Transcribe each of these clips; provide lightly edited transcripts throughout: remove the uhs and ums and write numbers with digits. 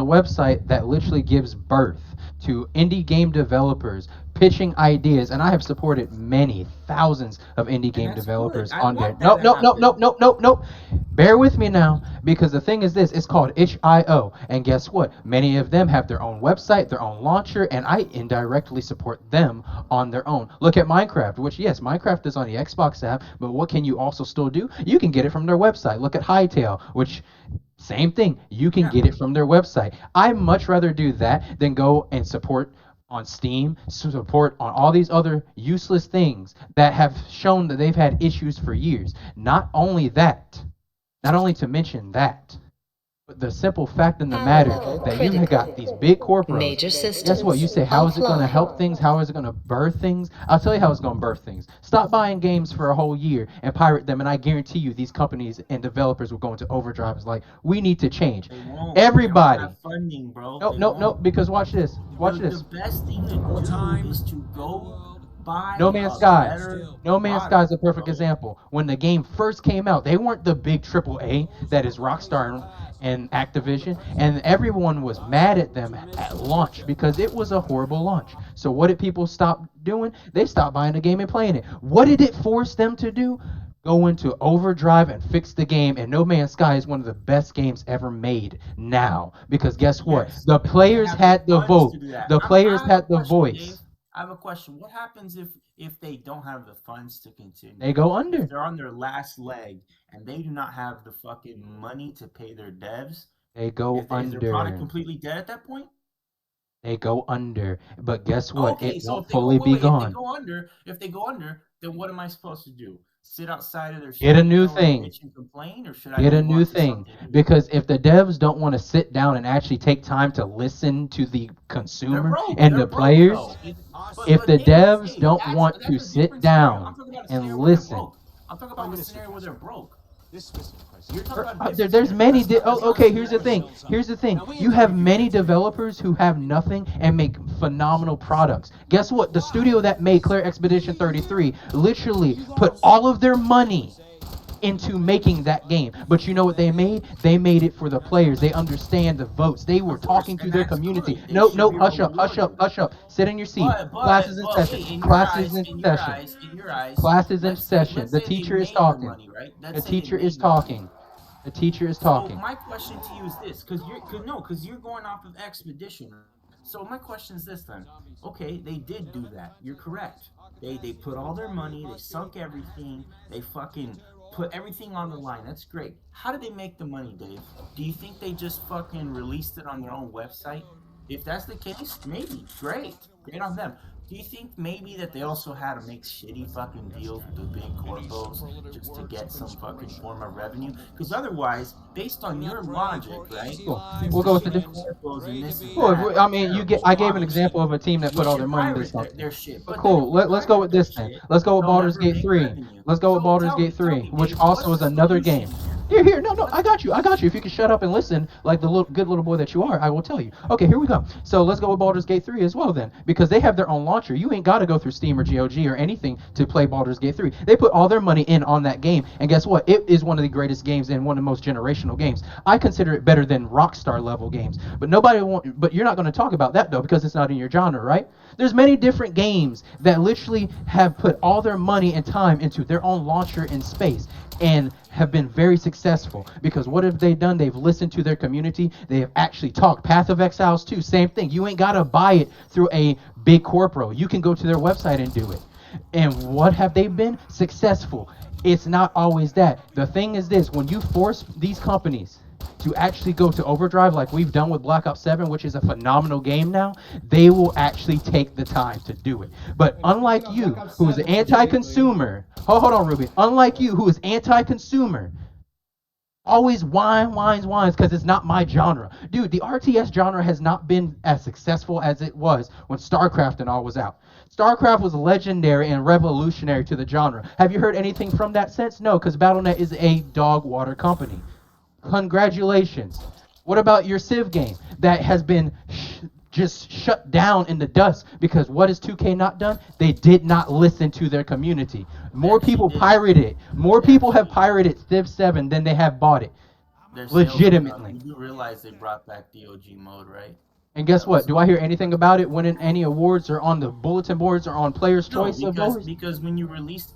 a website that literally gives birth to indie game developers pitching ideas, and I have supported many thousands of indie And game that's good. developers I on there. want that Nope, to nope, nope, happen. nope, nope, nope, nope. Bear with me now, because the thing is this: it's called itch.io, and guess what? Many of them have their own website, their own launcher, and I indirectly support them on their own. Look at Minecraft, which yes, Minecraft is on the Xbox app, but what can you also still do? You can get it from their website. Look at Hightail, which same thing. You can Yeah. get it from their website. I much rather do that than go and support on Steam, support on all these other useless things that have shown that they've had issues for years. Not only to mention that, but the simple fact and the matter Power that you have got critical. these big corporos. Major Guess what? You systems say, how is it going to help offline. things? How is it going to birth things? I'll tell you how it's going to birth things. Stop buying games for a whole year and pirate them, and I guarantee you these companies and developers will go into overdrive. It's like, we need to change. They won't. They don't Everybody. have funding, bro. Nope, They nope, nope, won't. because watch this. Watch The this. best thing to do is to go buy No Man's a Sky. better No Man's Sky is product, a perfect bro. example. When the game first came out, they weren't the big AAA that is Rockstar and Activision, and everyone was mad at them at launch because it was a horrible launch. So what did people stop doing? They stopped buying the game and playing it. What did it force them to do? Go into overdrive and fix the game, and No Man's Sky is one of the best games ever made now, because guess what? Yes, The but do they players have the had the funds vote. to do that? The players I have a had the question, Dave. voice. I have a question. What happens if they don't have the funds to They continue? go If under. they're on their last leg and they do not have the fucking money to pay their devs, They go is their product under. completely dead at that point? They go under. But guess what? Okay, It so won't if they go fully wait, be wait, gone. if they go under, then what am I supposed to do? Sit outside of their Get a new studio and thing. bitch and complain, or should I Get a move new on to thing. something new? Because if the devs don't want to sit down and actually take time to listen to the They're consumer broke. and They're the broke though. players, But if the devs Dave, don't want that's to a sit different scenario. I'm down talking about a and scenario where they're listen. broke. I'm talking about a scenario where they're broke. You're talking about a different There's scenario. many. That's not a Okay, here's the scenario. thing. Here's the thing. You have many developers who have nothing and make phenomenal products. Guess what? The studio that made Claire Expedition 33 literally put all of their money into making that game. But you know what they made? They made it for the players. They understand the votes. They were Of course, talking to and their that's community. good. They Nope, should nope, be hush up, hush up, rewarded. hush up. Sit in your seat. Class is in session. Wait, in your Class is eyes, in session. in your eyes, Class is in session. let's The say they teacher is made their talking. money, right? The Let's say they teacher is made their money. talking. The teacher is So talking. my question to you is this, because you're going off of expedition. So my question is this then. Okay, they did do that. You're correct. They put all their money, they sunk everything, they fucking put everything on the line. That's great. How did they make the money, Dave? Do you think they just fucking released it on their own website? If that's the case, maybe. Great. Great on them. Do you think maybe that they also had to make shitty fucking deals with the big corpos just to get some fucking form of revenue? Because otherwise, based on your logic, right? Cool. Since We'll the go with the shitty different. corpos and this and Cool. that I are mean, you get. terrible, I gave an obviously, example of a team that we put all should their money into pirate something. their shit. But But then if cool. we Let's go pirate with their this then. shit, Let's go with they'll Baldur's never Gate make 3. revenue. Let's go with So Baldur's Gate tell 3, me, which Dave, also what's is the another game. solution here? Here. No, no. What? I got you. I got you. If you can shut up and listen, like the little good little boy that you are, I will tell you. Okay, here we go. So let's go with Baldur's Gate 3 as well then, because they have their own launcher. You ain't got to go through Steam or GOG or anything to play Baldur's Gate 3. They put all their money in on that game, and guess what? It is one of the greatest games and one of the most generational games. I consider it better than Rockstar level games. But you're not going to talk about that though because it's not in your genre, right? There's many different games that literally have put all their money and time into their own launcher in space and have been very successful because what have they done? They've listened to their community. They have actually talked. Path of Exiles too, same thing. You ain't got to buy it through a big corporo. You can go to their website and do it. And what have they been? Successful. It's not always that. The thing is this: when you force these companies to actually go to overdrive like we've done with Black Ops 7, which is a phenomenal game now, they will actually take the time to do it. But unlike you, who is an anti-consumer, hold on, Ruby. Unlike you, who is anti-consumer, always whines, because it's not my genre. Dude, the RTS genre has not been as successful as it was when StarCraft and all was out. StarCraft was legendary and revolutionary to the genre. Have you heard anything from that since? No, because BattleNet is a dog water company. Congratulations. What about your Civ game that has been just shut down in the dust because what has 2K not done? They did not listen to their community. They More actually people didn't. pirated it. More They people have actually pirated Civ 7 than they have bought it. their sales went up. Legitimately. You do realize they brought back DOG mode, right? And guess That what? was Do I hear anything about it winning any awards or on the bulletin boards or on Players' no, Choice of voters? because when you release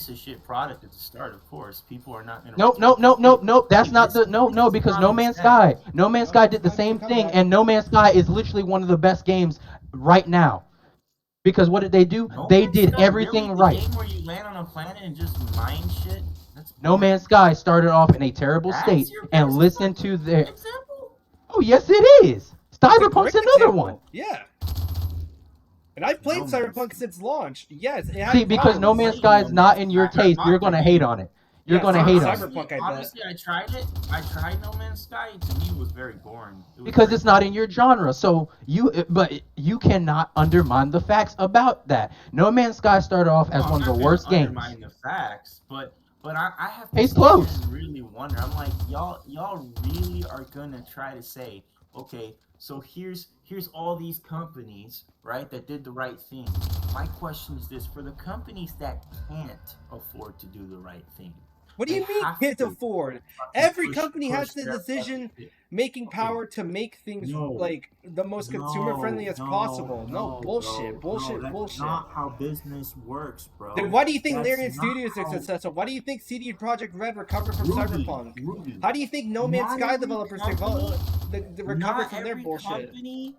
a shit product at the start, of course, people are not gonna Nope, return nope, to nope, it. nope, nope. That's Hey, not the no, this no, is because No common Man's sense. Sky, No Man's Sky did the It's time same to thing, comeback. and No Man's Sky is literally one of the best games right now. Because what did they do? No They Man's did Sky, everything really? The right. game where you land on a planet and just mine shit? That's No boring. Man's Sky started off in a terrible That's state, your and best listen to fucking their. example? Oh yes, it is. It's a Cyberpunk's great another example. one. Yeah. And I've played No Man's Cyberpunk Sky. since launch. Yes, it had See, because No problems. Man's Played Sky No is not Man's in your Sky. I taste, you're bought the gonna hate game. on it. You're Yeah, gonna same hate with on it. Cyberpunk, I bet. Honestly, I tried it. I tried No Man's Sky. To me, it was very boring. It was Because very it's not boring. in your genre. So but you cannot undermine the facts about that. No Man's Sky started off as No, I'm one of the not worst gonna games. undermine the facts, but I have to Case sit here closed. and really wonder. I'm like, y'all really are gonna try to say, okay, so here's all these companies, right, that did the right thing. My question is this: for the companies that can't afford to do the right thing, What do they you mean have can't to afford? fucking Every push company has the their fucking decision shit. making Okay, power to make things no, like the most consumer friendly as possible. No, bullshit, bro. bullshit, That's bullshit. not how business works, bro. Then why do you think That's Larian not Studios is how. successful? Why do you think CD Projekt Red recovered from Ruby, Cyberpunk? Ruby. How do you think No Man's Not Sky every developers company, recovered not from their every bullshit? company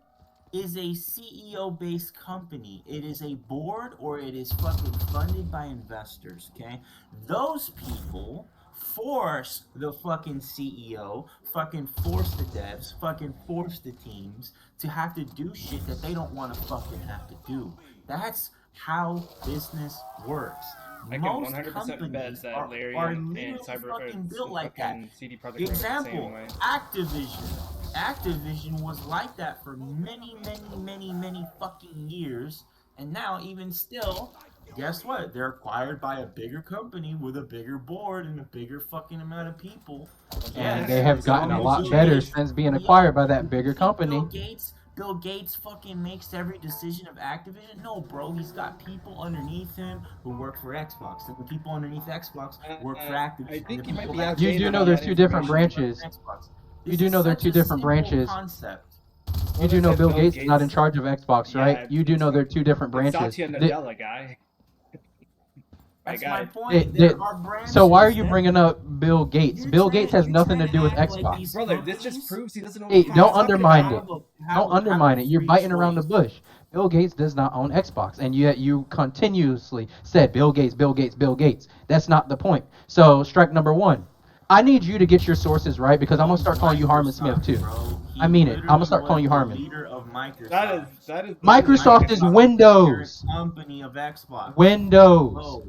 is a CEO based company. It is a board or it is fucking funded by investors, okay? Those people force the fucking CEO, fucking force the devs, fucking force the teams to have to do shit that they don't want to fucking have to do. That's how business works. I can Most 100% bet companies that are Larian literally and fucking built like that. fucking CD Projekt Red are the Example, same way. Activision was like that for many fucking years, and now even still, guess what? They're acquired by a bigger company with a bigger board and a bigger fucking amount of people. And Yes, they have as gotten long a as lot Bill better Gates, since being yeah, acquired by that you bigger think company. Bill Gates fucking makes every decision of Activision? No, bro. He's got people underneath him who work for Xbox, and the people underneath Xbox work for Activision. I think and the you might people be at You outdated do Activision know on there's that two different information. work for branches. Xbox. You This do is know they're such two a different simple branches. concept. You do know said Bill Bill Gates is not in Gates. charge of Xbox, right? Yeah, You do know they're two different it's branches. Satya They- Nadella guy. My That's guy. my they- point. they- There are branches. so why are you that- bringing up Bill Gates? You're Bill trying Gates to- has you're nothing to trying do with act like Xbox. these Brother, this companies- just proves he doesn't know what Hey, the fuck don't he's talking undermine about. it. have Don't a undermine it. You're free biting around the choice. bush. Bill Gates does not own Xbox, and yet you continuously said Bill Gates, Bill Gates, Bill Gates. That's not the point. So strike number one. I need you to get your sources right because I'm gonna start calling you Harmon Smith too. Bro. He I mean it. I'm gonna literally start calling you was the Harmon. Leader of Microsoft. That is Microsoft is Windows. Company of Xbox. Windows. Oh,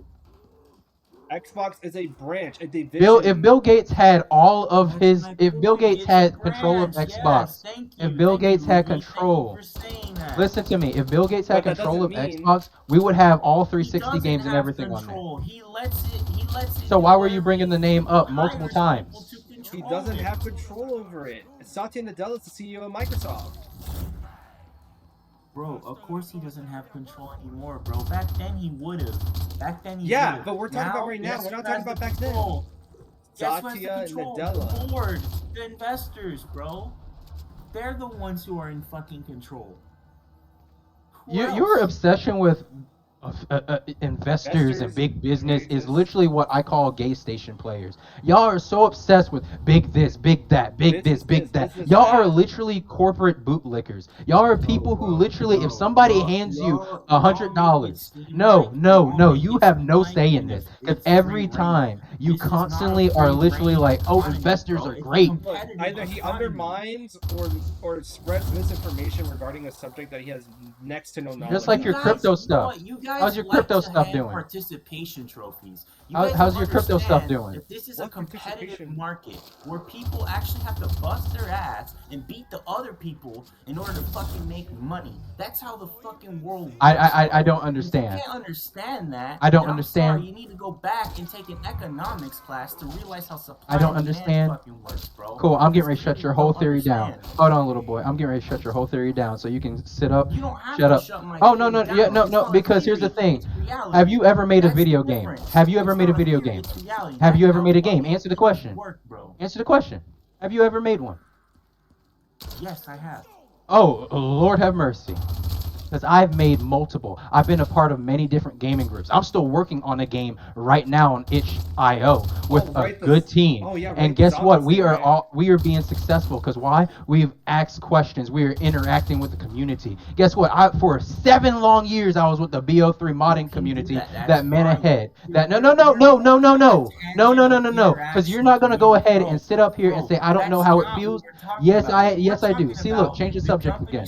Xbox is a branch, a division. If Bill Gates had all of that's his, my if Bill point. Gates It's a had control of branch. Xbox, Yes, thank if you. Bill Thank Gates you, had Ruby. control, Thank you for saying that. listen to me. If Bill Gates had But that control of doesn't mean- Xbox, we would have all He 360 doesn't games and have everything on there. control. He lets it. So do why were you whatever bringing the he name up hires multiple people times? to He control doesn't it. have control over it. Satya Nadella is the CEO of Microsoft. Bro, of course he doesn't have control anymore, bro. Back then he would have. Yeah, would've. but we're talking about right now. guess We're who not talking has the about back then. control? Guess who has the Satya control? Nadella. The board, the investors, bro. They're the ones who are in fucking control. Who Your else? obsession with investors and big business is literally what I call gay station players. Y'all are so obsessed with big this, big that, big this, big that. business Y'all that. are literally corporate bootlickers. Y'all are people who literally, if somebody hands you $100, no, you have no say in this. Because every time you constantly are literally like, oh, investors are great. Look, either he undermines or spreads misinformation regarding a subject that he has next to no knowledge. Just like of. your crypto stuff. You guys How's your like crypto to stuff have doing? Participation trophies. How's your crypto stuff doing? That this is What a competitive participation? market where people actually have to bust their ass and beat the other people in order to fucking make money. That's how the fucking world works. I don't If you understand. can't understand that. I don't then I'm understand. sorry, you need to go back and take an economics class to realize how supply I don't and demand understand. fucking works, bro. Cool, I'm getting ready to Because shut your people whole don't theory down. understand. Hold on, little boy. I'm getting ready to shut your whole theory down so you can sit up. You don't have Shut to up. shut my Oh, theory no, down. yeah, It's not a because theory. here's the thing. It's reality. Have you ever made a That's video the game? difference. Have you ever It's made a not video theory, game? it's reality. Have you That's ever how made a fucking game? Answer the things question. work, bro. Answer the question. Have you ever made one? Yes, I have. Oh, Lord have mercy. Because I've made multiple. I've been a part of many different gaming groups. I'm still working on a game right now on itch.io with a good team. Oh, yeah, And right, the guess what? zombies thing, right? We are being successful because why? We've asked questions. We are interacting with the community. Guess what? For 7 long years I was with the BO3 modding community that man ahead. That no. Because you're not gonna go ahead and sit up here and say I don't know how it feels. Yes, I do. See, look, change the subject again.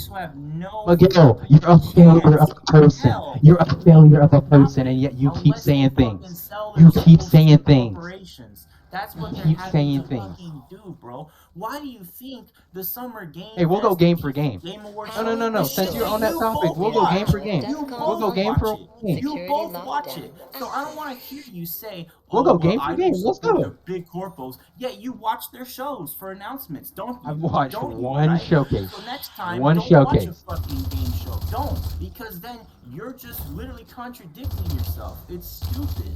Miguel, you're a failure of a person. You're a failure of a person, and yet you keep saying things. You keep saying things. That's what You they're keep having saying to things. fucking do, bro. Why do you think the Summer Game Hey, we'll go Fest, game the for game. Game Awards No. show, the Since shit you're that on that you topic, both we'll go game watch, for game. you We'll both go game watch for it. game. You both watch it. So I don't want to hear you say, We'll "Oh, go well, game for I game. don't Let's support go. the big corpos." Yeah, you watch their shows for announcements, don't you? I've watched Don't you, one right? showcase. So next time, One don't watch a showcase. fucking game show. Don't, because then you're just literally contradicting yourself. It's stupid.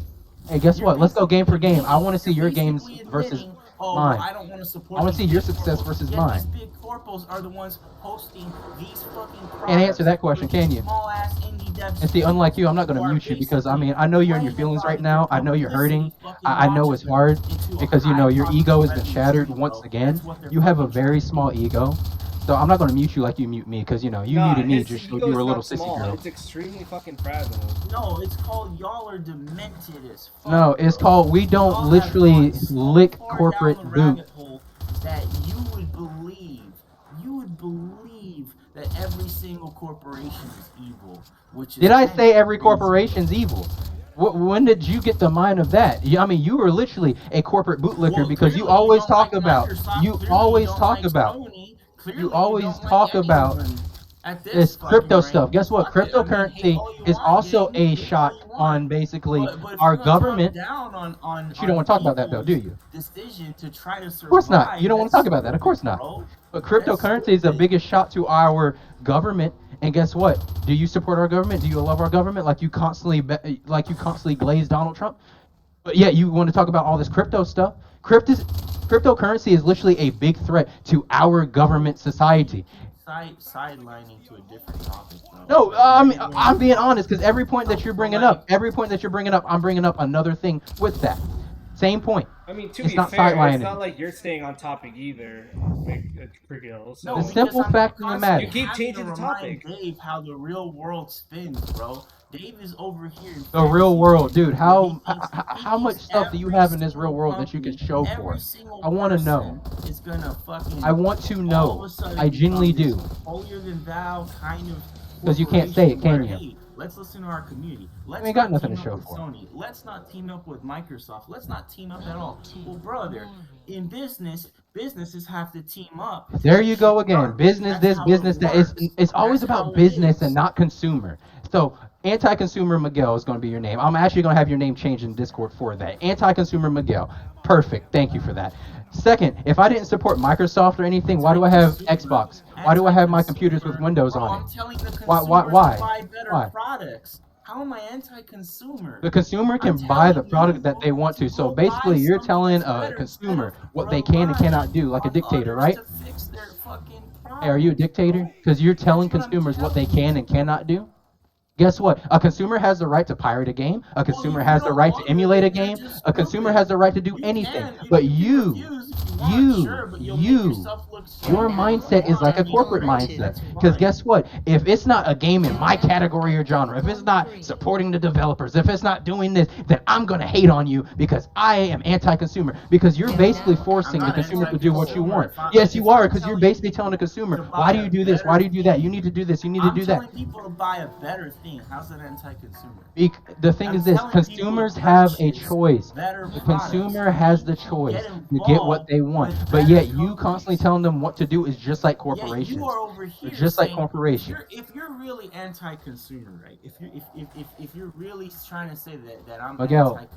Hey, guess You're what? Let's go game for basically game. I want to see you're your games basically versus admitting, oh, mine. well, I don't want to support I want to these see your big success corpos. versus Yet mine. These big corpos are the ones hosting these fucking products. Can't answer that question, for these can you? Small-ass indie devs And see, unlike you, I'm not who going to are mute you because, I basically mean, I know you're in your playing feelings a right product now. that I know you're hurting. publicity fucking I know launches it's them hard into a because, you know, your high ego has been revenue shattered stream, once bro. again. That's what they're You have a fucking very trying to small do. ego. So I'm not going to mute you like you mute me because, you know, you muted me his just showed ego you is were a little not sissy small. girl. It's extremely fucking fragile. No, it's called y'all are demented as fuck. No, it's bro. called we don't Y'all have literally gone so lick far corporate down the boot. rabbit hole that you would believe that every single corporation is evil, which is Did I kind say of every crazy. corporation's evil? When did you get the mind of that? I mean, you were literally a corporate bootlicker Well, because you clearly always don't talk like about. Microsoft, You clearly always don't talk like about. Sony, clearly You always don't talk like about anyone at this this fucking crypto rank. stuff. Guess what? Fuck it. I mean, hate Cryptocurrency all you is want, also gang. a Hate all shot you want. on basically But if our you're gonna government. talk down on But you don't want to talk about that though, do people's you? decision to try to survive, Of course not. You don't want to talk about that. Of that's course stupid, not. bro. But That's cryptocurrency is the stupid. biggest shot to our government. And guess what? Do you support our government? Do you love our government like you constantly glaze Donald Trump? But yeah, you want to talk about all this crypto stuff. Cryptocurrency is literally a big threat to our government society. Sidelining to a different topic, bro. No, I'm being honest because every point that you're bringing up, I'm bringing up another thing with that. Same point. I mean, to It's be not fair, sidelining. it's not like you're staying on topic either, Crickle. So The simple fact of the matter. You keep having changing to the remind topic. Dave how the real world spins, bro. Dave is over here. in The real fantasy world, dude. land, How where how much thinks stuff do you every have in this single real world that you can company, show every for? single I want to know. person is gonna fucking. I want to all of know. a sudden I genuinely become do. this holier than thou kind of. 'Cause you can't say it, can corporation you? where, hey, let's listen to our community. Let's ain't got not nothing team to up show with for it. Sony. Let's not team up with Microsoft. Let's not team up at all. Well, brother, in businesses have to team up. There you go again. Work. Business That's this, how business it that. works. It's always That's how about it business is. and not consumer. So anti-consumer Miguel is going to be your name. I'm actually going to have your name changed in Discord for that. Anti-consumer Miguel. Perfect. Thank you for that. Second, if I didn't support Microsoft or anything, why do I have Xbox? Why do I have my computers with Windows Bro, on I'm it? telling the consumers Why? to buy better Why? products. How am I anti-consumer? The consumer can I'm buy the telling product you that they want to. So go buy basically, you're something telling that's a better consumer instead of what they can and cannot do, like a relying on dictator, others right? to fix their fucking Hey, are you a problems, dictator? bro. Because you're telling That's what I'm consumers what they telling can you. and cannot do? Guess what? A consumer has the right to pirate a game. A consumer Well, if you has the don't right to want emulate a it, then game. you're just A consumer stupid. has the right to do You anything. can, But you you, refuse if you want, sure, but you'll make yourself look your stupid. mindset is like a corporate mindset. That's Because fine. guess what? If it's not a game in my category or genre, if it's not supporting the developers, if it's not doing this, then I'm going to hate on you because I am anti-consumer. Because you're basically forcing the not consumer to do what you anti-consumer. want. If I- Yes, if you are, I'm because you're telling basically people telling the consumer, to why buy do a you do this? better Why do you do that? thing, You need to do this. You need to I'm do that. telling people to buy a better thing. How's that anti-consumer? The thing I'm is this, telling people to consumers have a purchase choice. better The products. consumer has the You choice get to get what involved they want. with But better yet you companies. constantly telling them what to do is just like Yeah, corporations. you are over here They're just like saying, corporations. if you're really anti-consumer, right? If you're really trying to say that I'm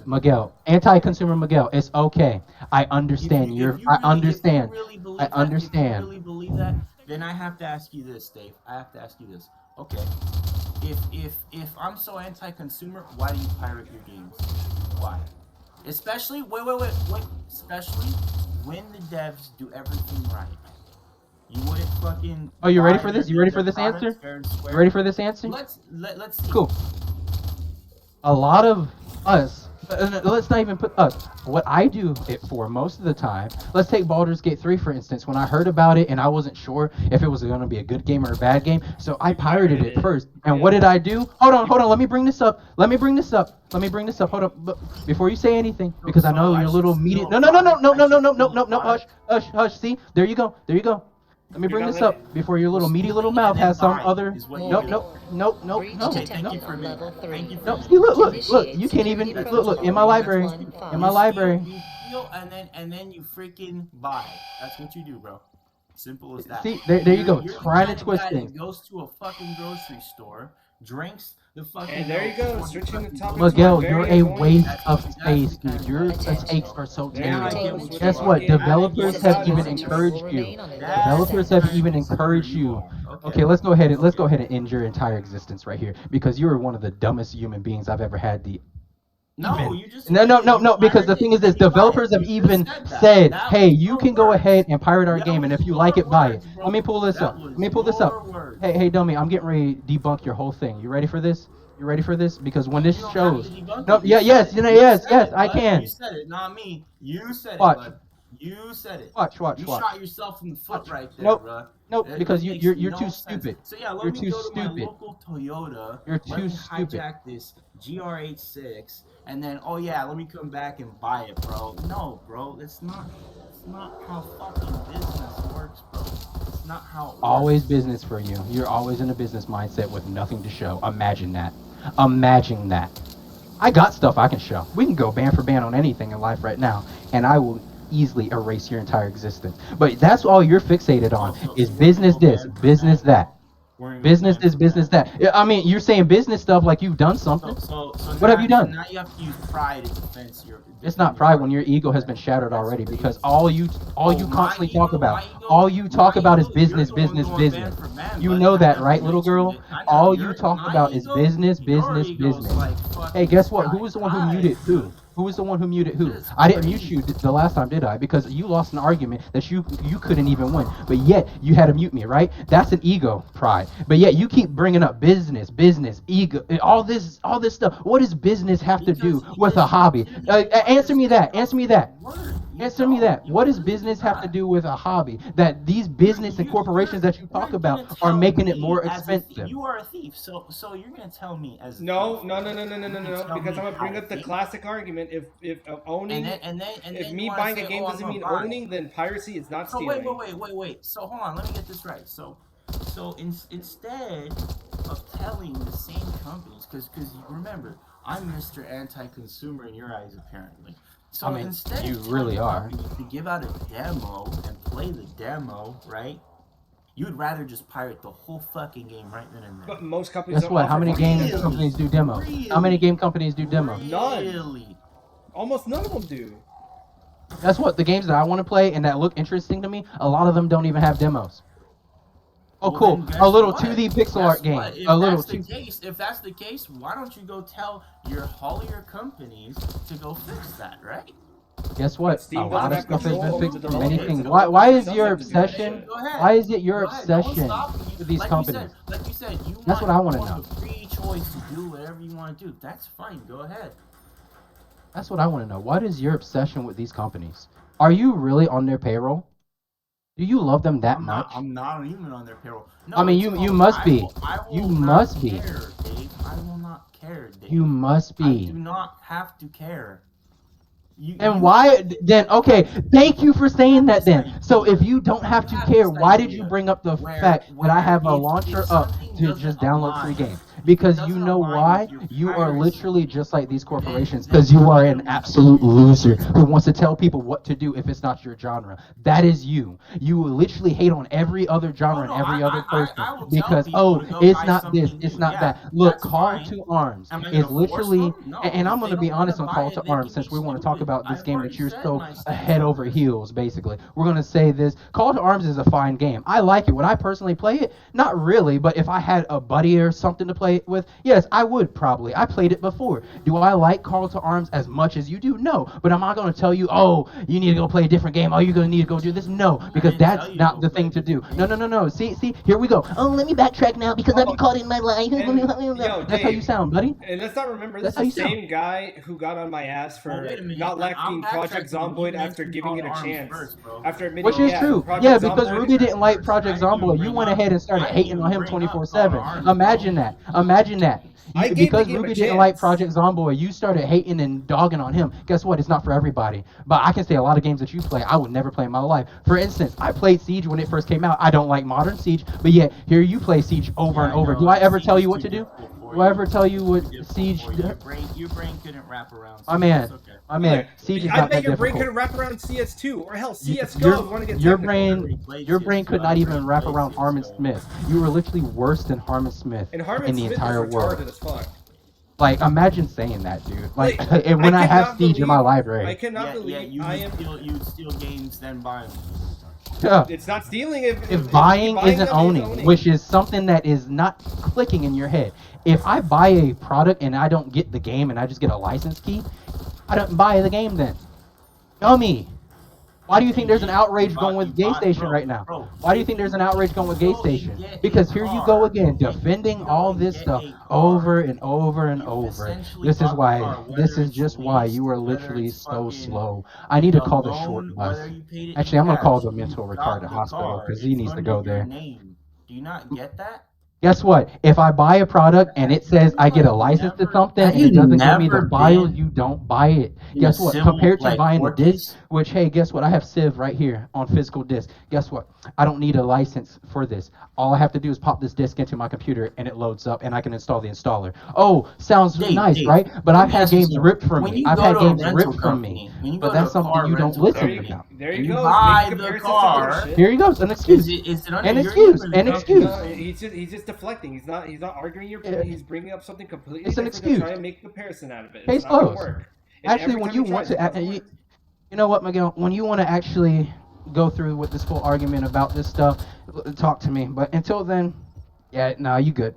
Miguel, anti-consumer Miguel, it's okay. I understand. If you I really understand. believe I that, understand. if you really believe that, then I have to ask you this, Dave. I have to ask you this. Okay, if I'm so anti-consumer, why do you pirate your games? Why? Especially especially when the devs do everything right. You wouldn't fucking. Oh, you ready buy for this? You ready for their this products answer? fair and You square. ready for this answer? Let's see. Cool. A lot of us, let's not even put us, what I do it for most of the time, let's take Baldur's Gate 3 for instance. When I heard about it and I wasn't sure if it was going to be a good game or a bad game, so I pirated it first. And what did I do? Hold on, let me bring this up. Hold up, before you say anything, because I So know I you're a should little steal media. a No, no, no, no, product? no, I no, no, should no, no, steal no, a no, hush, product? hush. See, there you go. Let me bring this up before your little meaty little mouth has some other. Is what you Nope, do. nope, no. Okay, thank you for level me. 3. Thank you for No, me. see, look. You can't even That's look. what you In my do. library, That's what you do. in my You library. steal, you steal, and then you freaking buy. That's what you do, bro. Simple as that. See, there you go. You're the Trying kind to of twist guy things. that goes to a fucking grocery store, drinks the fucking. And there you milk go, before he switching the fucking topic goes to Miguel, my you're very a annoying- waste of That's space, the kind dude. of Your guy. takes are so There you Now I go, get terrible. what switch you Guess it what? back in. Developers have Developers even have encouraged you. That's Developers the have kind even of consumer encouraged you you. are. Okay, let's go ahead and end your entire existence right here because you are one of the dumbest human beings I've ever had the No, even. you just No, admitted you because pirate the it thing and is this, then you buy it. developers have You even just said that. said, That hey, was you your can go words. ahead and pirate our That game, and was if you like your it, buy it. words, bro. Let me pull this That up. was Let me pull this up. your words. Hey, dummy, I'm getting ready to debunk your whole thing. You ready for this? You ready for this? Because when this You don't shows. have to debunk No, it. You yeah, said yes, it. you know, You yes, said it, I bud. can. You said it, not me. You said Watch. it, bud. You said it. Watch. You shot yourself in the foot Watch. right there, Nope. bro. Nope, It because makes you're no too sense. stupid. So yeah, let You're me too go to my stupid. local Toyota. You're Let too me stupid. hijack this GR86, and then oh yeah, let me come back and buy it, bro. No, bro, it's not how fucking business works, bro. It's not how it works. Always business for you. You're always in a business mindset with nothing to show. Imagine that. Imagine that. I got stuff I can show. We can go band for band on anything in life right now, and I will easily erase your entire existence. But that's all you're fixated on is business this, business that. Business this, business that. Yeah, I mean, you're saying business stuff like you've done something. So What have you done? So now you have to use pride to defend your. It's not pride when your ego has been shattered already because all you constantly talk about, is business, business, business. You know that, right, little girl? All you talk about is business, business, business. Hey, guess what? Who was the one who muted who? Who was the one who muted who? I didn't mute you the last time, did I? Because you lost an argument that you couldn't even win. But yet you had to mute me, right? That's an ego pride. But yet you keep bringing up business, ego, all this stuff. What does business have to do with a hobby? Answer me that. Answer me that. What does business have to do with a hobby? That these business and corporations that you talk about are making it more expensive. You are a thief, so you're gonna tell me as a No, thief. no, because I'm gonna bring up the classic argument. If owning, And then if you me wanna buying say, a game "Oh, I'm doesn't gonna mean buy it." owning, then piracy is not So stealing. wait. So hold on, let me get this right. So instead of telling the same companies, because remember, I'm Mr. Anti-Consumer in your eyes, apparently. So I mean, instead you of really telling are. companies to give out a demo and play the demo, right? You'd rather just pirate the whole fucking game right then and there. But most companies Guess don't what? How offer many fucking game companies do demos? How many game companies do demos? None. Really? Almost none of them do. Guess what? The games that I want to play and that look interesting to me, a lot of them don't even have demos. Oh, Well, cool. then guess A little what? 2D pixel Guess art game. what? If A little that's the 2D. case, if that's the case, why don't you go tell your haulier companies to go fix that, right? Guess what? Steam A lot of doesn't have stuff has control been over fixed the for many development. things. It Why is doesn't your have to do that. obsession? Go ahead. Why is it your Go ahead. No one's obsession stopping you. with these like companies? Like you said, you That's what I want wanna know. the free choice to do whatever you want to do. That's fine. Go ahead. That's what I want to know. What is your obsession with these companies? Are you really on their payroll? Do you love them that much? I'm not even on their payroll. No, I mean, it's you called- must I be. will- I will You not must be. care, Dave. I will not care, Dave. You must I be. do not have to care. And why then? Okay, thank you for saying that then. So if you don't have to care, why did you bring up the fact that I have a launcher up to just download free games? Because you know why? You are literally just like these corporations because you are an absolute loser who wants to tell people what to do if it's not your genre. That is you. You literally hate on every other genre and every other person because, oh, it's not this, it's not that. Look, Call to Arms is literally, and I'm going to be honest on Call to Arms since we want to talk about this game that you're so head over heels, basically. We're going to say this. Call to Arms is a fine game. I like it. Would I personally play it? Not really, but if I had a buddy or something to play play it with? Yes, I would probably. I played it before. Do I like Call to Arms as much as you do? No. But am I going to tell you, oh, you need to go play a different game? Oh, you're going to need to go do this? No, I because didn't tell that's you to not go the play thing a to do. different No, game. no, no, no. See, here we go. Oh, let me backtrack now because I've been caught in my life. And, yo, That's how you Dave, sound, buddy. and let's not remember That's this how is the you sound. same guy who got on my ass for Wait a minute. not I'm liking Project backtracking when Zomboid you after mentioned giving Call it to a Arms chance. first, bro. After admitting, Which is yeah, true. Project Yeah, because Zomboid. Ruby didn't like Project I didn't even Zomboid. You bring went up. ahead and started I didn't hating on even him bring up Call to 24/7. Arms, bro. Imagine that. Imagine that. I gave the Because game a Ruby didn't like chance. Project Zomboid, you started hating and dogging on him. Guess what? It's not for everybody. But I can say a lot of games that you play, I would never play in my life. For instance, I played Siege when it first came out. I don't like modern Siege, but yet here you play Siege over Yeah, and I over. know, Do I ever Siege tell is you what too to do? difficult for Do I you. ever tell you what Too difficult Siege? for you. Your brain couldn't wrap around. My man, It's okay. my man. Siege is I not bet that your brain difficult. couldn't wrap around CS2 or hell You- CS:GO if your you want to get your technical. brain your brain could not even wrap around Harmon Smith. You were literally worse than Harmon Smith And Harmon in the Smith entire is world. retarded as fuck. Like, imagine saying that, dude. Like, Like, and when I have cannot Siege in my believe- library. I cannot Yeah, believe you I would am. steal, you would steal games then buy them. Yeah. It's not stealing If buying buying isn't them, owning, which is something that is not clicking in your head. If I buy a product and I don't get the game and I just get a license key, I don't buy the game then. Dummy. Why do you think there's an outrage going with Gay Station right now? Why do you think there's an outrage going with Gay Station? Because here you go again, defending all this stuff over and over and over. This is why. This is just why you are literally so slow. I need to call the short bus. Actually, I'm gonna call the mental retarded hospital because he needs to go there. Do you not get that? Guess what? If I buy a product and it says I get a license to something and it doesn't give me the files, you don't buy it. Guess what? Compared to buying a disc, which, hey, guess what? I have Civ right here on physical disc. Guess what? I don't need a license for this. All I have to do is pop this disc into my computer and it loads up and I can install the installer. Oh, sounds nice, right? But I've had games ripped from me. I've had games ripped from me. But that's something you don't listen about. There you You go. buy Make the comparisons to car. other shit. Here you go. An excuse. Is it under An your excuse. name or An the excuse. company? He's just deflecting. He's not arguing your Yeah. point. He's bringing up something completely It's an different excuse. to try and make a comparison out of it. Case It's not gonna closed. work. And Actually, every when time you he want tries, to, it doesn't work. you know what, Miguel? When you want to actually go through with this full argument about this stuff, talk to me. But until then, yeah, nah, you good.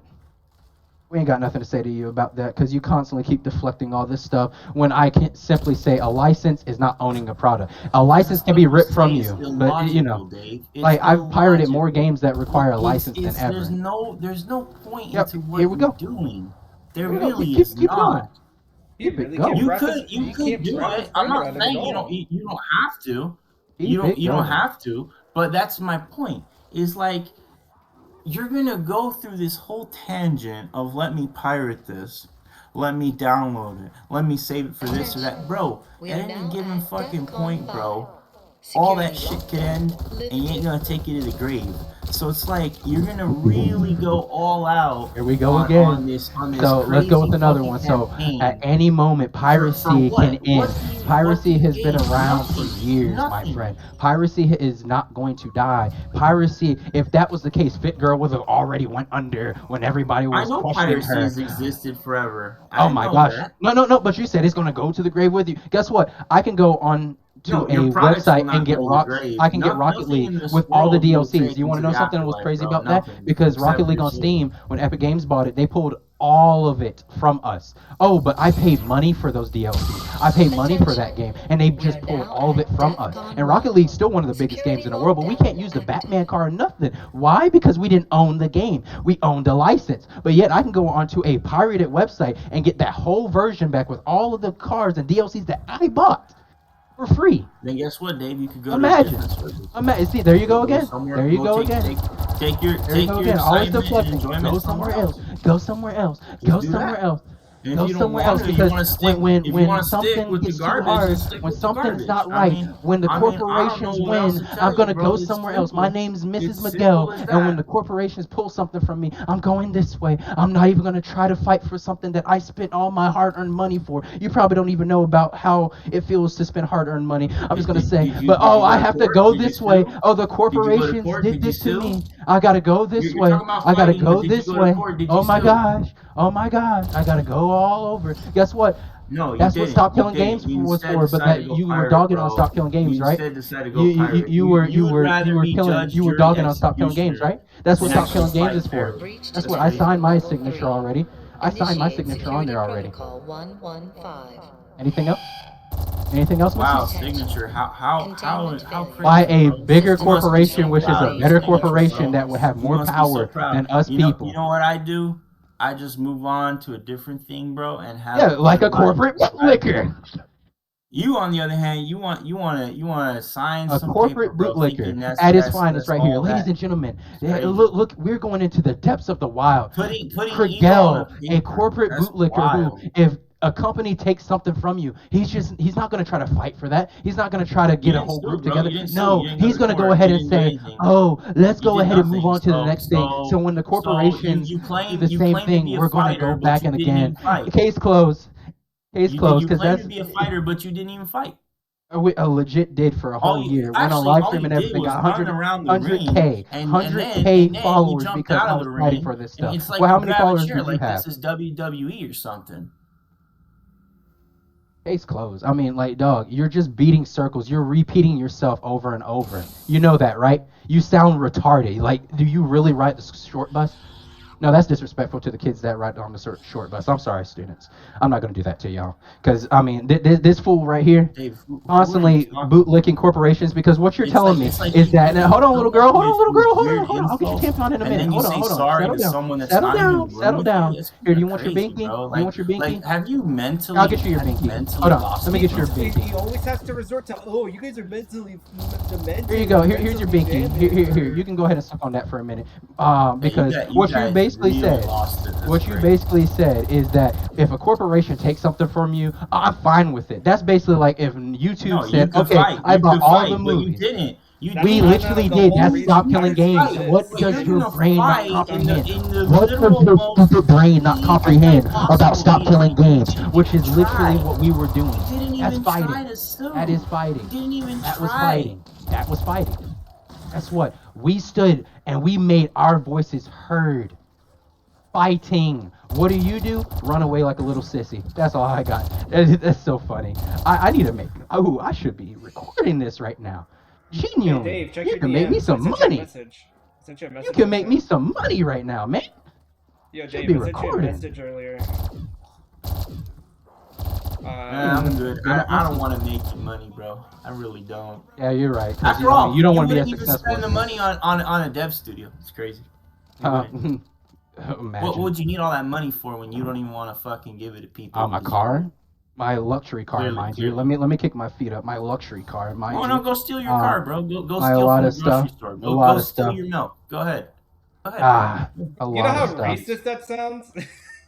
We ain't got nothing to say to you about that because you constantly keep deflecting all this stuff when I can simply say a license is not owning a product. A license can be ripped from you, but you know, like I've pirated more games that require a license than ever. There's no point Yep, into what here we you're go. doing. There Here we go. really Keep- is keep going. not. He Keep it really going. can't You wrap could his- you he could can't do wrap it. his I'm brain not around it saying at all. you don't have to. Keep You it don't going. have to. But that's my point. Is like you're gonna go through this whole tangent of let me pirate this, let me download it, let me save it for this or that, bro. At any given fucking point, bro, all that shit could end, and you ain't gonna take it to the grave. So it's like you're gonna really go all out. Here we go on again. this So let's go with crazy another fucking one. So campaign. at any moment, piracy what? can end. What do you- Piracy what do you has been gain? around for Nothing. years, my Nothing. friend. Piracy is not going to die. Piracy, if that was the case, Fit Girl would have already went under when everybody I was know questioning piracy her. has existed forever. I Oh didn't my know gosh. that. No, but you said it's going to go to the grave with you. Guess what? I can go on to No, a your products will website not and get go to the Rock. grave. I can get Rocket Nothing in League this with all the world will DLCs. take You want to into know the something that was afterlife, crazy bro. about that? Nothing. Because Except Rocket League your on soul. Steam, when Epic Games bought it, they pulled all of it from us. Oh, but I paid money for those DLCs. I paid money for that game, and they just pulled all of it from us. And Rocket League's still one of the biggest games in the world, but we can't use the Batman car or nothing. Why? Because we didn't own the game. We owned a license. But yet I can go onto a pirated website and get that whole version back with all of the cars and DLCs that I bought for free. Then guess what, Dave? You could go Imagine. to a different server. See, there you go again. Somewhere- There you go take- again. Take your There you go again. Always excitement and deflecting. enjoyment Go somewhere else. Go somewhere else. Go Just do somewhere that. else. And if Go you don't somewhere want else to, you because wanna stick- when if you when wanna stick something with the gets too garbage, hard, then stick when with the something's garbage. not I right, mean- when the I don't know corporations what else win, to tell I'm gonna you, bro. go It's somewhere else. My simple. name's Mrs. It's Miguel, simple as and when that. the corporations pull something from me, I'm going this way. I'm not even gonna try to fight for something that I spent all my hard-earned money for. You probably don't even know about how it feels to spend hard-earned money. I'm just gonna say, Did you- but did you oh, go I to have to court? go Did you this way. sue? Oh, the Did you go to corporations court? did Did you this to sue? me. I gotta go this You're way. talking about I gotta fighting, go but did you this go to way. court? Did Oh you my sue? gosh. Oh my God. I gotta go all over. Guess what? No, you That's what didn't. Stop You Killing didn't. Games You was instead for. But decided to that go you were pirate, dogging on bro. Stop Killing You Games, right? instead decided to You go you you pirate. you were You you would were you rather were be killing. judge, You were jury, dogging on Stop Killing Games, executioner right? That's what than Stop actually Killing Games fight is for. fairly. That's That's what I crazy. signed my signature already. I signed my Initiate signature on security there already. protocol 115. Anything else? Anything else, Wow, Mrs.? signature. How By crazy, a bro. bigger You must be so corporation, which is proud a of the better signature, corporation bro. that would have You more must be so power proud. than us You people. know what I do? I just move on to a different thing, bro, and have Yeah, a like a better life. corporate Right? bootlicker. You, on the other hand, you wanna sign A some paper, corporate bro, bootlicker thinking that's at its that's finest that's right here. all Ladies that. and gentlemen, It's crazy. look, we're going into the depths of the wild. Putting ego on a Krigel, a paper, corporate that's bootlicker who, wild. if a company takes something from you, he's not going to try to fight for that. He's not going to try to You get a didn't whole sue, group bro. together. You didn't sue. No, You didn't go he's to going to go court. ahead You and didn't do say, anything. "Oh, let's You go did ahead and move nothing. on to the next thing." So when the You corporations you do claim the you same claim to thing, be a we're going to fighter, go but back you and didn't again. even fight. Case closed. Case You did. closed, You because claim to that's be a fighter, but you didn't even fight. we legit did for a All whole you year. Went on actually live all stream you and did everything. was Got run 100, around the ring, 100K, and 100K then you followers jumped because out I of was the fighting ring, for this and stuff. it's like Well, you how many grab a followers chair did you like have? this is WWE or something. Case closed. I mean, like, dog, you're just beating circles. You're repeating yourself over and over. You know that, right? You sound retarded. Like, do you really ride the short bus? No, that's disrespectful to the kids that ride on the short bus. I'm sorry, students. I'm not going to do that to y'all. Because, I mean, this fool right here Dave, who are you constantly talking bootlicking to? corporations, because what you're telling me It's like is that, you now, hold on, little come girl, up hold on, with little girl, hold on, weird hold on. I'll get your insults, tampon in a and minute. then you Hold on, say hold on. sorry Settle to down. someone that's Settle not even in down. the room Settle with you. down. It's Here, kind do of you want your crazy, binky? bro. Do you want your binky? Have you mentally? I'll get you your have you binky. mentally Hold on. lost Let me it, get you your bro? binky. He always has to resort to, oh, you guys are mentally demented. Here you go. Here's your mentally binky. damaged, Here. or- You can go ahead and suck on that for a minute. Yeah, Because you what you guys basically really said, lost it. That's what you crazy. basically said is that if a corporation takes something from you, I'm fine with it. That's basically like if YouTube No, you said, could "Okay, fight. I You bought could all the fight, but you movies." didn't. You That's We kind didn't. of literally the did. whole That's reason Stop why Killing it's Games. like What this. But does you're your gonna brain not fight comprehend? in the What does literal your most. stupid brain not That's comprehend about impossible, Stop Killing Adrian. You Games? didn't Which even is literally try. what we were doing. You didn't That's even try fighting. to That sue. is fighting. You didn't even That was try. fighting. That was fighting. Guess what? We stood and we made our voices heard. Fighting. What do? Run away like a little sissy. That's all I got. That's so funny. I need to make. Oh, I should be recording this right now. Hey, Genuinely, Dave, check you your can make me DMs. I some sent you a money. message. I sent you a You message. can make just me now. some money right now, man. Yo, Should Dave, be I sent you a recording. message earlier. I'm good. Been up my I don't seat. want to make you money, bro. I really don't. Yeah, you're right. 'Cause After you, I mean, all, you don't you want to be as wouldn't even successful spend as the me. money on a dev studio. It's crazy. You wouldn't. What Imagine. would you need all that money for when you don't even want to fucking give it to people? who My deserve car, it? my luxury car, mind you. Clearly. Let me kick my feet up. My luxury car, mind Oh you. no, go steal your Uh, car, bro. Go my a steal lot from the of grocery stuff. store. A Go lot of steal stuff. your milk. Go ahead. Go ahead, A You know lot how of stuff. racist that sounds?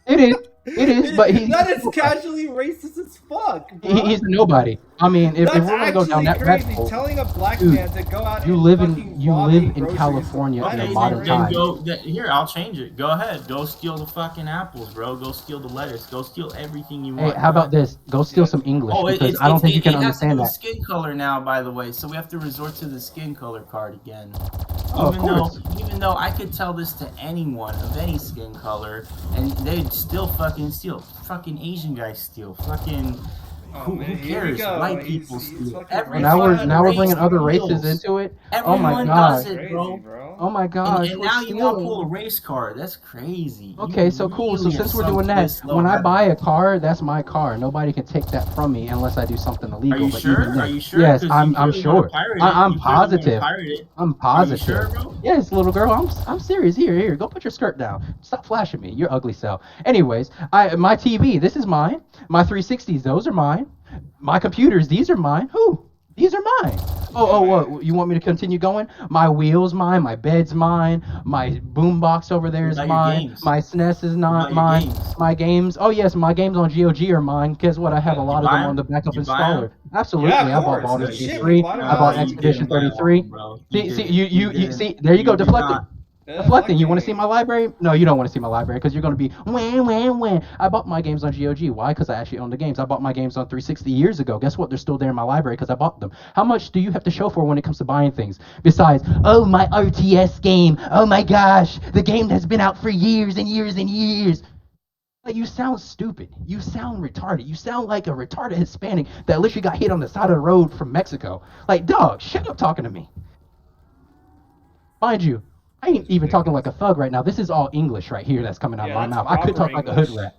It is. It is. But That is casually racist as fuck, bro. he's a nobody. I mean, if That's we're gonna go down actually that rabbit crazy. hole, Telling a black dude, man to go out you and live fucking in rob a in grocery California store. in That the is modern then crazy. times. here, I'll change it. Go ahead. Go steal the fucking apples, bro. Go steal the lettuce. Go steal everything you Hey, want. how Go about ahead. this? Go steal some English, Oh, because I don't think you can it has to do understand with that. skin color now, by the way. So we have to resort to the skin color card again. Oh, of course. Even though I could tell this to anyone of any skin color, and they'd still fucking steal. Fucking Asian guys steal. Fucking Oh, man, who here we cares? go. White He's people fucking steal. racist. Now we're race bringing other races steals. into it. Oh my Everyone gosh. does it, Crazy, bro. bro. Oh my gosh. And we're now you want to stealing. pull a race card. That's crazy. Okay, You so cool. So really have since we're sunk doing that, this low, when I haven't buy you? a car, that's my car. Nobody can take that from me unless I do something illegal. Are you But sure? even then, Are you sure? yes, 'Cause I'm you clearly sure. wanna pirate it. I'm You clearly wanna positive. pirate it. I'm Are you positive. sure, bro? Yes, little girl. I'm serious. Here. Go put your skirt down. Stop flashing me. You're ugly self. Anyways, my TV. This is mine. My 360s. Those are mine. My computers. These are mine. Who? These are mine. What? You want me to continue going? My wheel's mine. My bed's mine. My boombox over there What is about your mine. games? My SNES is What not about your mine. games? My games. Oh yes, my games on GOG are mine. Guess what? I have a You lot of buy them on 'em? the backup You buy 'em? installer. Absolutely. Yeah, of I bought course. Baldur's No Gate shit, 3. we bought 'em I bought all. You Expedition didn't buy 33. them, bro. See, didn't. you see. There you go. did Deflecting. not. Deflecting. You want to see my library? No, you don't want to see my library because you're going to be when. I bought my games on GOG. Why? Because I actually own the games. I bought my games on 360 years ago. Guess what? They're still there in my library because I bought them. How much do you have to show for when it comes to buying things? Besides, oh, my RTS game. Oh my gosh, the game that's been out for years and years and years. Like, you sound stupid. You sound retarded. You sound like a retarded Hispanic that literally got hit on the side of the road from Mexico. Like, dog, shut up talking to me. Mind you, I ain't even talking like a thug right now. This is all English right here that's coming out of my that's mouth. I could proper talk like a hood English. rat.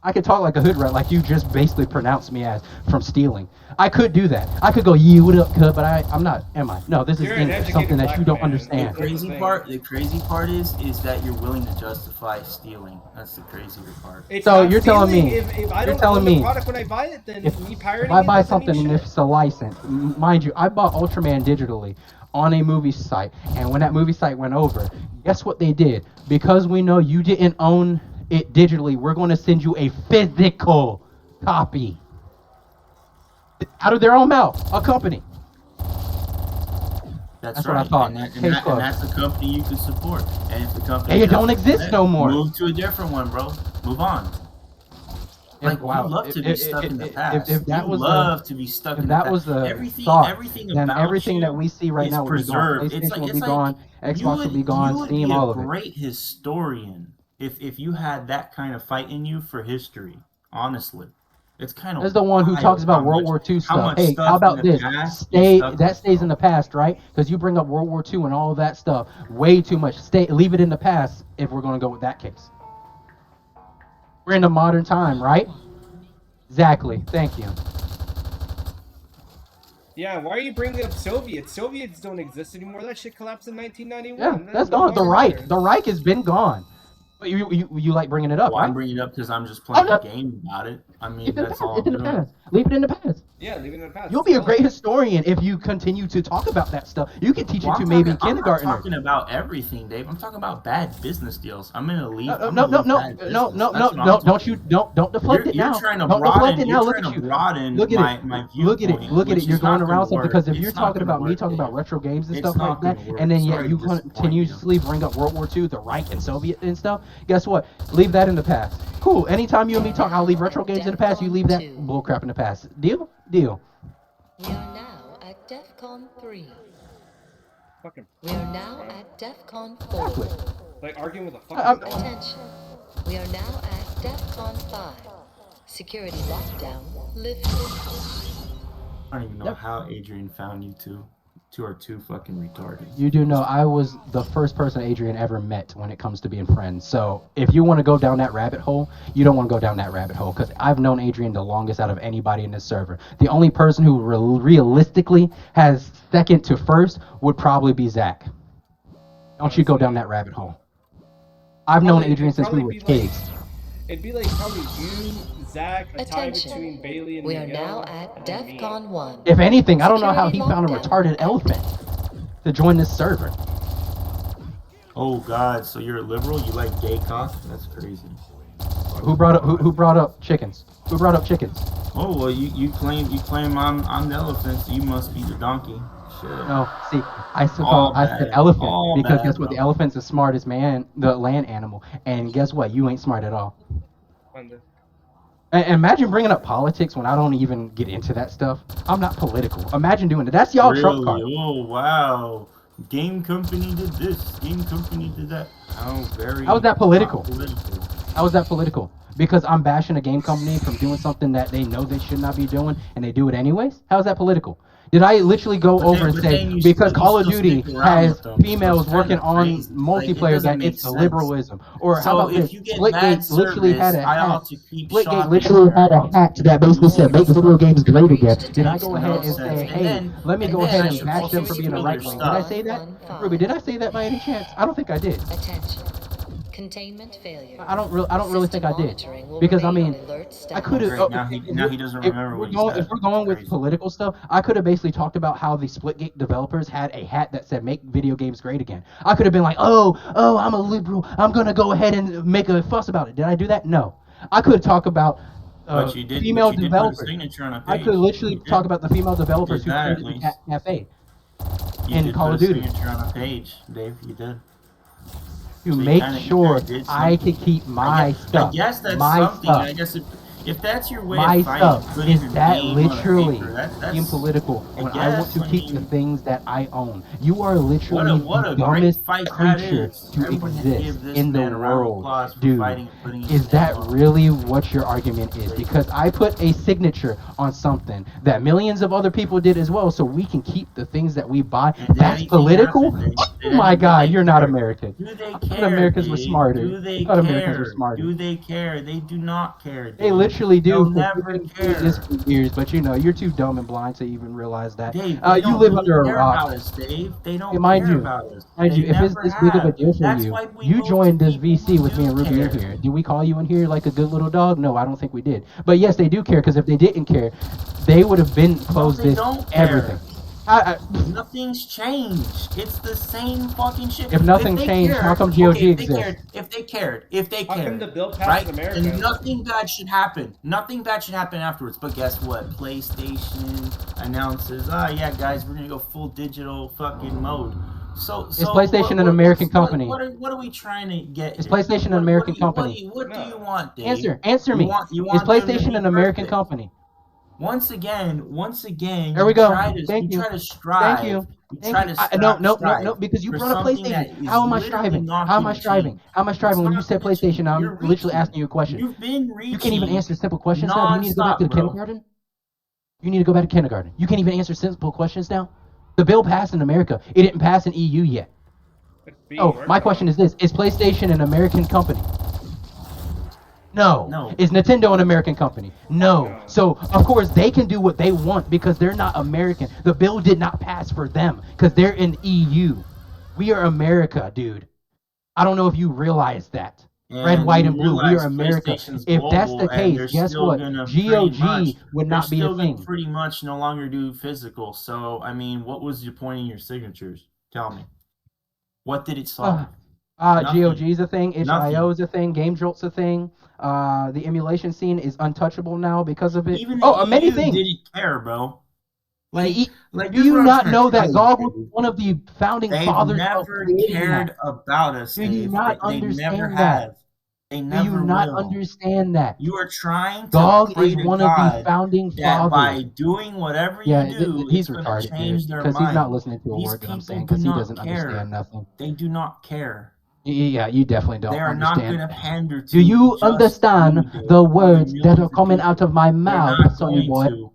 I could talk like a hood rat, like you just basically pronounced me as from stealing. I could do that. I could go, yeah, what up, cuz, but I'm not, am I? No, this is You're an English, educated something that black you don't man. understand. That's the thing. The crazy part is that you're willing to justify stealing. That's the crazier part. It's So not you're telling stealing. me- If I you're don't telling own me the product when I buy it, then me pirating If I it buy doesn't mean something and shit. it's a license, mind you, I bought Ultraman digitally on a movie site, and when that movie site went over, guess what they did? Because we know you didn't own it digitally, we're going to send you a physical copy. Out of their own mouth, a company. That's what I right. thought. And Case closed. that's the company you could support. And if the company Hey, it don't doesn't exist do no that, more. move to a different one, bro. Move on. Like, you love to be stuck in the past. If that you was love to be stuck if in the that past. was the everything thought, about then everything you that we see right is now would be gone. preserved. PlayStation would be Like, gone. Xbox would be gone. You would Steam, be all a of it. great historian if you had that kind of fight in you for history. Honestly, it's kind of. As the one who talks about World War II stuff. Hey, how about this? That stays in the past, right? Because you bring up World War II and all of that stuff way too much. Leave it in the past if we're going to go with that case. We're in a modern time, right? Exactly. Thank you. Yeah, why are you bringing up Soviets? Soviets don't exist anymore. That shit collapsed in 1991. Yeah, that's no gone. The longer Reich. matters. The Reich has been gone. But you like bringing it up, Well, right? I'm bringing it up because I'm just playing a game about it. I mean, that's all I'm It's in the doing. past. Leave it in the past. Yeah, leave it in the past. You'll be a great historian if you continue to talk about that stuff. You can teach it to I'm maybe talking- I'm not kindergartners. talking about everything, Dave. I'm talking about bad business deals. I'm gonna leave. No, I'm no, gonna no, leave bad no, business. no, That's no, what no! I'm Don't deflect it now. You're trying to Don't deflect broaden. it now. You're Look trying at to you. broaden Look at my it. viewpoint. Look at it. Look at it. which You're is not going around gonna something work. because if you're It's not talking gonna about me work, talking about Dave. retro games and It's stuff not like that, gonna work. and then yet Sorry you to disappoint continuously bring up World War II, the Reich and Soviet and stuff. Guess what? Leave that in the past. Cool. Anytime you and me talk, I'll leave retro games in the past. You leave that bullcrap in the past. Deal? Deal. We are now at DEFCON 3. Fucking We are now at DEFCON 4. Exactly. like arguing with a I'm- fucking dog. Attention. We are now at DEFCON 5. Security lockdown lifted. I don't even know Yep. how Adrian found you two. Two are too fucking retarded. You do know I was the first person Adrian ever met when it comes to being friends. So if you want to go down that rabbit hole, you don't want to go down that rabbit hole because I've known Adrian the longest out of anybody in this server. The only person who realistically has second to first would probably be Zach. Don't you go down that rabbit hole. I've known Probably- Adrian it'd since we probably were be like- kids. It'd be like probably you, Zach, a tie Attention. between Bailey and We are Miguel, now at and then me. DEFCON 1. If anything, I don't know how he Security found a lockdown retarded active. elephant to join this server. Oh God! So you're a liberal? You like gay cock? That's crazy. Who brought up chickens? Who brought up chickens? Oh well, you claim I'm the elephant, so you must be the donkey. Shit. No, see, I said bad. elephant All because bad, guess what? bro. The elephant's the smartest the land animal, and guess what? You ain't smart at all. Wonder. Imagine bringing up politics when I don't even get into that stuff. I'm not political. Imagine doing it. That's y'all Trump card. Oh wow! Game company did this. Game company did that. How very. How is that political? not political. How is that political? Because I'm bashing a game company from doing something that they know they should not be doing, and they do it anyways? How is that political? Did I literally go But over then- and but say then you because still- Call you of still Duty stick around has with them, so females it's working kinda on crazy. Like, it multiplayer doesn't that make it's sense. liberalism? Or how So about if this? you get bad Splitgate literally had a service, I hat. ought to keep Splitgate shopping literally had a there. hat that basically said make video games great again. Did I Makes go no ahead and sense. say, And hey, then- let me and go then ahead I and should bash also them for being a steal right their wing? Did I stuff. say that? 115. Ruby, did I say that by any chance? I don't think I did. Attention. Containment failure. I don't really think I System did. monitoring will Because I remain mean, on alert I status. could have. Great, now he doesn't remember what he said. If we're going with Crazy. political stuff, I could have basically talked about how the Splitgate developers had a hat that said "Make video games great again." I could have been like, "Oh, I'm a liberal. I'm gonna go ahead and make a fuss about it." Did I do that? No. I could talk about But you did. female But you did developers. put a signature on a I page. could literally You did. talk about the female developers who did that, created at the cafe You in did Call put of a Duty signature on a page, Dave. You did. to So you make kinda sure did I something. could keep my stuff. I guess that's my something. stuff. I guess If that's your way My of fighting, stuff putting is your that name on a literally paper, being that's political I when I want guess. to I keep the mean, things that I own. You are what literally a the great dumbest fight that creature is. to Everyone can exist give this in the man a round of world, applause for dude. fighting and putting his Is name that on really what your argument is? a Because paper. I put a signature on something that millions of other people did as well, so we can keep the things that we buy. And did That's anything political? happen? Oh my Did God, they you're not care? American. Do they I thought care, Americans were Dave? smarter. Do I they thought Americans were care? smarter. Do they care? They do not care, They Dave. literally do, They'll because we've never been doing this care. for years. But you're too dumb and blind to even realize that. Dave, they You don't live really under a care rock. about us, Dave. They Okay, don't care about us. They if it's never this big of a have. deal for That's you, why we you move to joined this people VC who with me do and Ruby in care. here. Did we call you in here like a good little dog? No, I don't think we did. But yes, they do care, because if they didn't care, they would have been No, closed they this don't everything. care. Nothing's changed. It's the same fucking shit. If nothing If they changed, how cared, come okay, GOG exists? if they How come the cared, bill passed right? in America? Then nothing bad should happen. Nothing bad should happen afterwards. But guess what? PlayStation announces, oh yeah, guys, we're gonna go full digital fucking mode. Is PlayStation an American company? What are we trying to get Is here? PlayStation an American company? What do you want, Dave? Answer You me. want Is them to PlayStation be an American perfect. company? Once again, There we go. you Thank you. try to Thank strive, you. Thank you. No, strive because you for brought up something PlayStation. that is How am I literally striving? not How am going I to striving? change. How am I It's striving? When you not said going to change. PlayStation, I'm You're literally reaching. asking you a question. You've been You can't even reaching answer simple questions now. Do you need to go back to nonstop, the bro. kindergarten? You need to go back to kindergarten. You can't even answer simple questions now. The bill passed in America. It didn't pass in EU yet. It's being Oh, worked my on. question is this: is PlayStation an American company? No. No. Is Nintendo an American company? No. No. So, of course, they can do what they want because they're not American. The bill did not pass for them because they're in EU. We are America, dude. I don't know if you realize that. Red, And white, you and blue. We are realize America. PlayStation's If that's global, the and case, they're guess still what? gonna pretty much, GOG would not be a thing. no longer do physical. So, I mean, what was your point in your signatures? Tell me. What did it solve? Nothing. GOG is a thing. Nothing. itch.io is a thing. Game Jolt's a thing. The emulation scene is untouchable now because of it. Even Many you things. didn't care, bro. Like Do this is you what I'm not trying know to tell that you, GOG was Dave. one of the founding They've fathers of never creating cared that? about us, Do you Dave. not They never understand that? have. They Do you never not will. understand that? You are trying to GOG pray is to one of the God founding that by fathers. doing whatever Yeah, you do, he's it's going to retarded, change dude, their because he's not mind. listening to a These word that I'm people saying do because he not doesn't understand care. nothing. They do not care. Yeah, you definitely don't They are not going understand. to pander to Do you just understand you, Dave, the or words that are millions of coming out people. of my They're mouth, not Sonny going boy? to.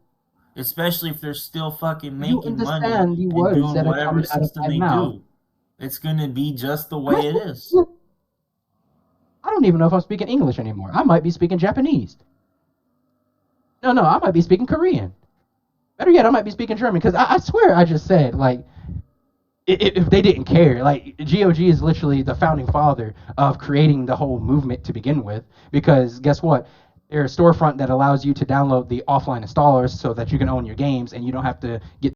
Especially if they're still fucking Do you making money understand the and words doing that are whatever coming out of system my they mouth? do. It's going to be just the Am I way it speaking is. English? I don't even know if I'm speaking English anymore. I might be speaking Japanese. No, I might be speaking Korean. Better yet, I might be speaking German because I swear I just said, like, if they didn't care, like, GOG is literally the founding father of creating the whole movement to begin with, because guess what? They're a storefront that allows you to download the offline installers so that you can own your games and you don't have to get